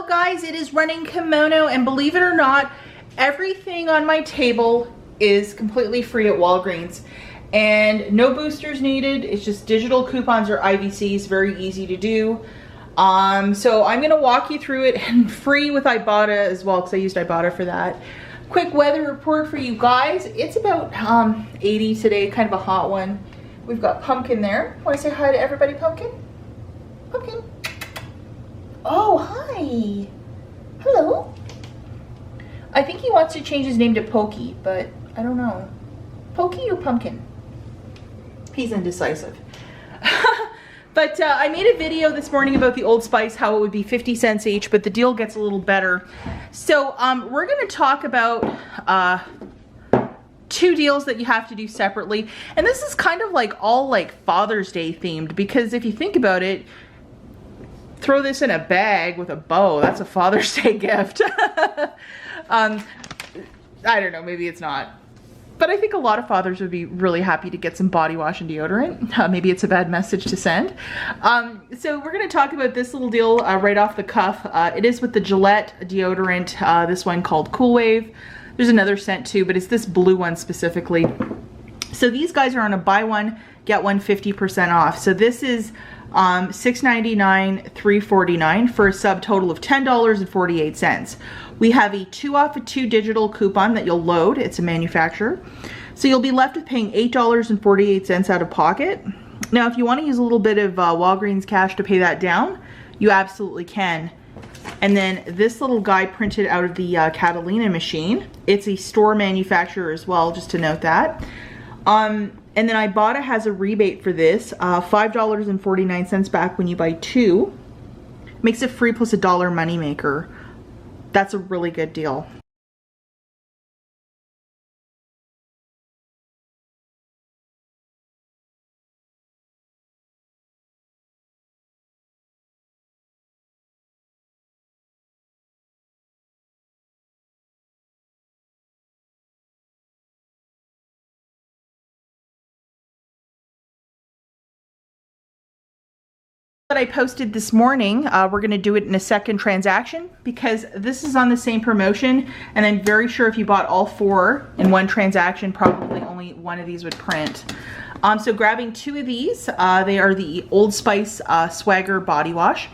Hello guys, it is Running Kimono, and believe it or not, everything on my table is completely free at Walgreens. And no boosters needed, it's just digital coupons or IVCs, very easy to do. So I'm gonna walk you through it, and free with IBOTTA as well, because I used IBOTTA for that. Quick weather report for you guys. It's about 80 today, kind of a hot one. We've got Pumpkin there. Want to say hi to everybody, Pumpkin? Pumpkin. Oh, hi. Hello. I think he wants to change his name to Pokey, but I don't know. Pokey or Pumpkin? He's indecisive. But I made a video this morning about the Old Spice, how it would be 50 cents each, but the deal gets a little better. So we're going to talk about two deals that you have to do separately. And this is kind of like all like Father's Day themed, because if you think about it, throw this in a bag with a bow, that's a Father's Day gift. I don't know, maybe it's not. But I think a lot of fathers would be really happy to get some body wash and deodorant. Maybe it's a bad message to send. So we're going to talk about this little deal right off the cuff. It is with the Gillette Deodorant, this one called Cool Wave. There's another scent too, but it's this blue one specifically. So these guys are on a buy one, get one 50% off. So this is $6.99, $3.49 for a subtotal of $10.48. We have a 2 off of 2 digital coupon that you'll load. It's a manufacturer. So you'll be left with paying $8.48 out of pocket. Now, if you want to use a little bit of Walgreens cash to pay that down, you absolutely can. And then this little guy printed out of the Catalina machine. It's a store manufacturer as well, just to note that. And then IBOTTA has a rebate for this, $5.49 back when you buy 2. Makes it free plus $1 moneymaker. That's a really good deal. That I posted this morning, we're going to do it in a second transaction because this is on the same promotion, and I'm very sure if you bought all 4 in one transaction, probably only one of these would print. So grabbing 2 of these, they are the Old Spice Swagger Body Wash.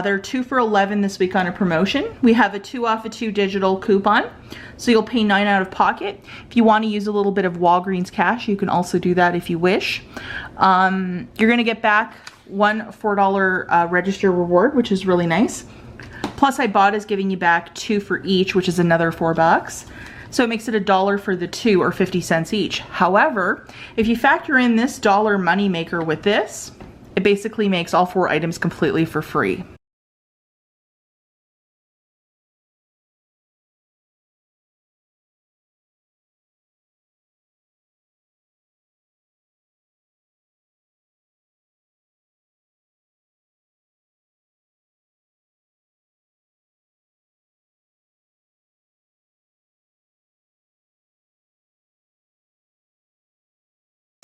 They're 2 for $11 this week on a promotion. We have a 2 off of 2 digital coupon, so you'll pay $9 out of pocket. If you want to use a little bit of Walgreens cash, you can also do that if you wish. You're going to get back one $4 register reward, which is really nice. Plus IBOTTA is giving you back 2 for each, which is another $4. So it makes it $1 for the 2, or 50 cents each. However, if you factor in this $1 moneymaker with this, it basically makes all 4 items completely for free.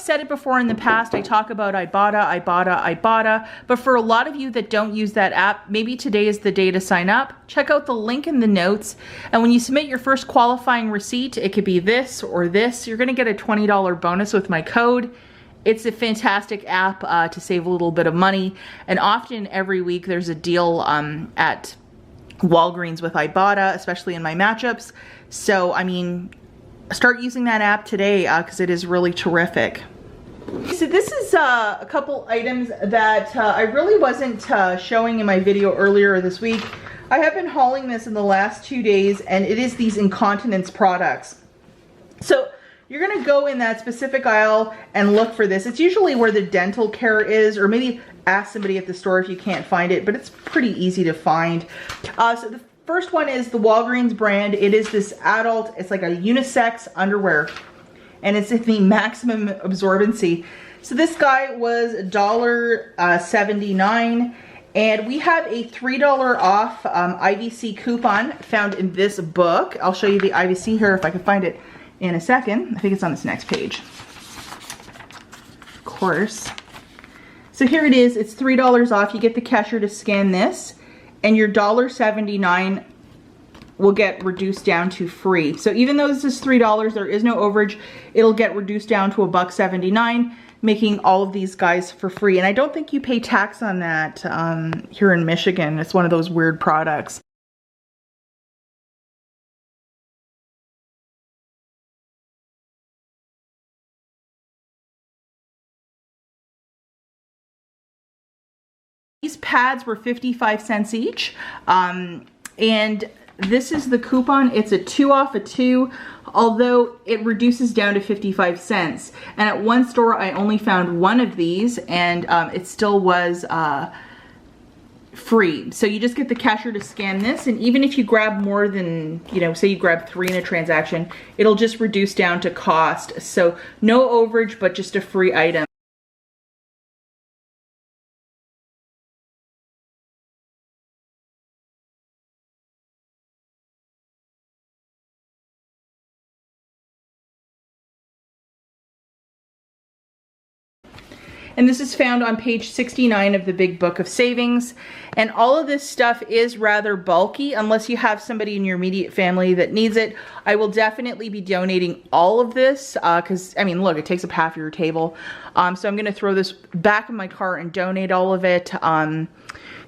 Said it before in the past, I talk about IBOTTA, but for a lot of you that don't use that app, maybe today is the day to sign up. Check out the link in the notes, and when you submit your first qualifying receipt, it could be this or this, you're gonna get a $20 bonus with my code. It's a fantastic app to save a little bit of money, and often every week there's a deal at Walgreens with IBOTTA, especially in my matchups. So, I mean, start using that app today because it is really terrific. So this is a couple items that I really wasn't showing in my video earlier this week. I have been hauling this in the last 2 days, and it is these Incontinence products. So you're gonna go in that specific aisle and look for this. It's usually where the dental care is, or maybe ask somebody at the store if you can't find it, but it's pretty easy to find. So the first one is the Walgreens brand. It is this adult, it's like a unisex underwear, and it's in the maximum absorbency. So this guy was $1.79, and we have a $3 off IVC coupon found in this book. I'll show you the IVC here if I can find it in a second. I think it's on this next page. Of course. So here it is, it's $3 off. You get the cashier to scan this, and your $1.79 will get reduced down to free. So even though this is $3, there is no overage, it'll get reduced down to $1.79, making all of these guys for free. And I don't think you pay tax on that here in Michigan. It's one of those weird products. These pads were 55 cents each, and this is the coupon. It's a 2 off a 2, although it reduces down to 55 cents. And at one store, I only found one of these, and it still was free. So you just get the cashier to scan this, and even if you grab more than, you know, say you grab 3 in a transaction, it'll just reduce down to cost. So no overage, but just a free item. And this is found on page 69 of the Big Book of Savings. And all of this stuff is rather bulky unless you have somebody in your immediate family that needs it. I will definitely be donating all of this because, I mean, look, it takes up half of your table. So I'm going to throw this back in my car and donate all of it.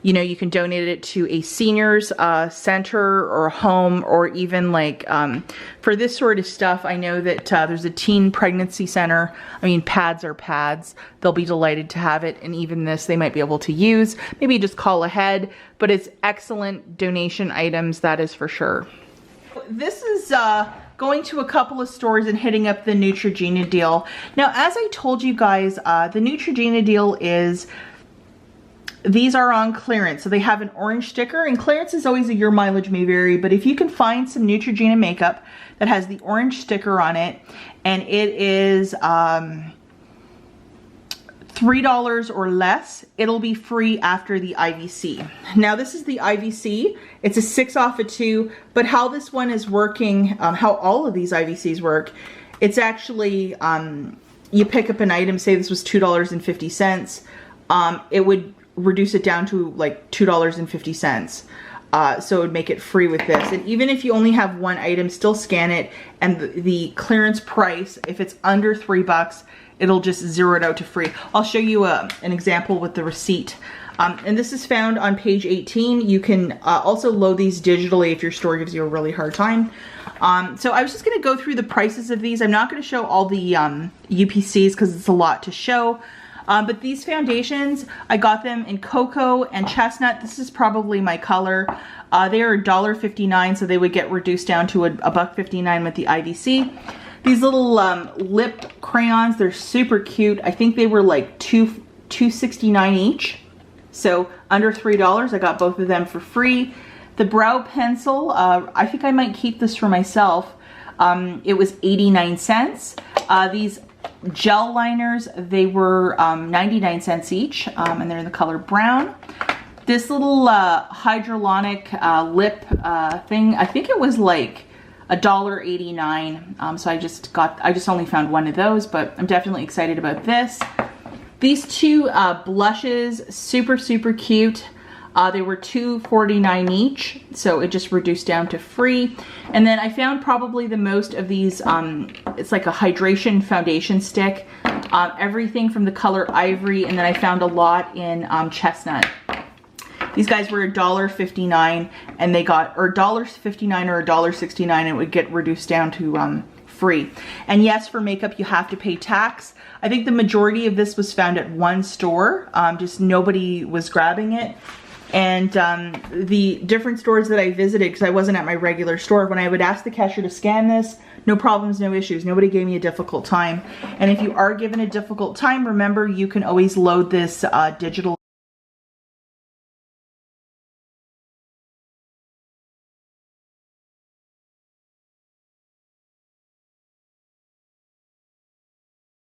You know, you can donate it to a seniors center or a home, or even like for this sort of stuff, I know that there's a teen pregnancy center. I mean, pads are pads. They'll be delighted to have it. And even this, they might be able to use. Maybe just call ahead, but it's excellent donation items, that is for sure. This is going to a couple of stores and hitting up the Neutrogena deal. Now, as I told you guys, the Neutrogena deal is, these are on clearance. So they have an orange sticker, and clearance is always a your mileage may vary, but if you can find some Neutrogena makeup that has the orange sticker on it, and it is $3 or less, it'll be free after the IVC. Now this is the IVC. It's a 6 off a 2, but how this one is working, how all of these IVCs work, it's actually, you pick up an item, say this was $2.50, it would reduce it down to like $2.50. So it would make it free with this. And even if you only have one item, still scan it, and the clearance price, if it's under $3, it'll just zero it out to free. I'll show you an example with the receipt. And this is found on page 18. You can also load these digitally if your store gives you a really hard time. So I was just going to go through the prices of these. I'm not going to show all the UPCs because it's a lot to show. But these foundations, I got them in cocoa and chestnut. This is probably my color. They are $1.59, so they would get reduced down to $1.59 with the IVC. These little lip crayons, they're super cute. I think they were like $2.69 each. So under $3, I got both of them for free. The brow pencil, I think I might keep this for myself. It was 89 cents. These gel liners, they were 99 cents each, and they're in the color brown. This little hydrolonic lip thing, I think it was like $1.89. So I just only found one of those, but I'm definitely excited about this. These two blushes, super cute. They were $2.49 each, so it just reduced down to free. And then I found probably the most of these, it's like a hydration foundation stick, everything from the color ivory, and then I found a lot in chestnut. These guys were $1.59, and they got, or $1.59 or $1.69, and it would get reduced down to free. And yes, for makeup, you have to pay tax. I think the majority of this was found at one store, just nobody was grabbing it. And the different stores that I visited, because I wasn't at my regular store, when I would ask the cashier to scan this, no problems, no issues. Nobody gave me a difficult time. And if you are given a difficult time, remember, you can always load this digital.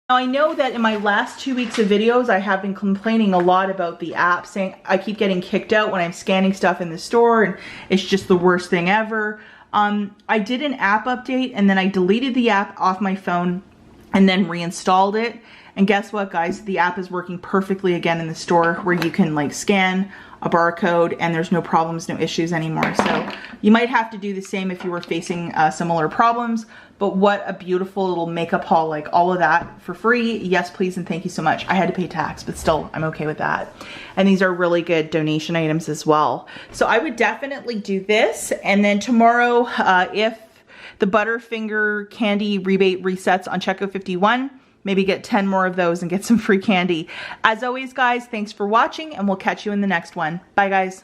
Now I know that in my last 2 weeks of videos, I have been complaining a lot about the app, saying I keep getting kicked out when I'm scanning stuff in the store and it's just the worst thing ever. I did an app update, and then I deleted the app off my phone and then reinstalled it. And guess what, guys? The app is working perfectly again in the store, where you can like scan a barcode, and there's no problems, no issues anymore. So you might have to do the same if you were facing similar problems. But what a beautiful little makeup haul, like all of that for free. Yes, please, and thank you so much. I had to pay tax, but still, I'm okay with that. And these are really good donation items as well. So I would definitely do this. And then tomorrow, if the Butterfinger candy rebate resets on checkout 51, maybe get 10 more of those and get some free candy. As always, guys, thanks for watching, and we'll catch you in the next one. Bye, guys.